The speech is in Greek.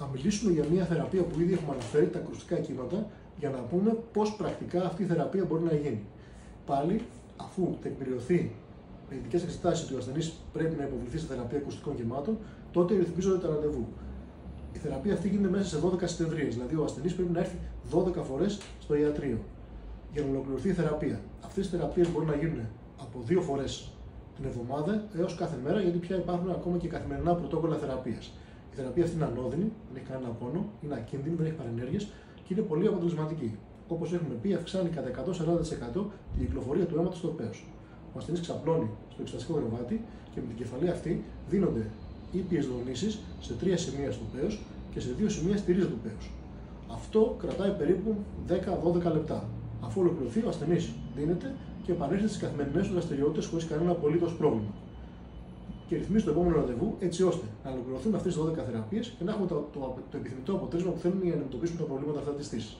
Θα μιλήσουμε για μια θεραπεία που ήδη έχουμε αναφέρει, τα ακουστικά κύματα, για να πούμε πώς πρακτικά αυτή η θεραπεία μπορεί να γίνει. Πάλι, αφού τεκμηριωθεί με ειδικές εξετάσεις ότι ο ασθενής πρέπει να υποβληθεί σε θεραπεία ακουστικών κυμάτων, τότε ρυθμίζονται τα ραντεβού. Η θεραπεία αυτή γίνεται μέσα σε 12 συνεδρίες, δηλαδή ο ασθενής πρέπει να έρθει 12 φορές στο ιατρείο για να ολοκληρωθεί η θεραπεία. Αυτές οι θεραπείες μπορούν να γίνουν από 2 φορές την εβδομάδα έως κάθε μέρα, γιατί πια υπάρχουν ακόμα και καθημερινά πρωτόκολλα θεραπείας. Η θεραπεία αυτή είναι ανώδυνη, δεν έχει κανένα πόνο, είναι ακίνδυνη, δεν έχει παρενέργειες και είναι πολύ αποτελεσματική. Όπως έχουμε πει, αυξάνει κατά 140% την κυκλοφορία του αίματος στο πέος. Ο ασθενής ξαπλώνει στο εξεταστικό κρεβάτι και με την κεφαλή αυτή δίνονται ήπιες δονήσεις σε 3 σημεία στο πέος και σε 2 σημεία στη ρίζα του πέους. Αυτό κρατάει περίπου 10-12 λεπτά. Αφού ολοκληρωθεί, ο ασθενής δίνεται και επανέρχεται στις καθημερινές του δραστηριότητες χωρίς κανένα απολύτως πρόβλημα. Και ρυθμίζει το επόμενο ραντεβού έτσι ώστε να ολοκληρωθούν αυτές τις 12 θεραπείες και να έχουμε το επιθυμητό αποτέλεσμα που θέλουμε για να αντιμετωπίσουμε τα προβλήματα αυτά της στήσης.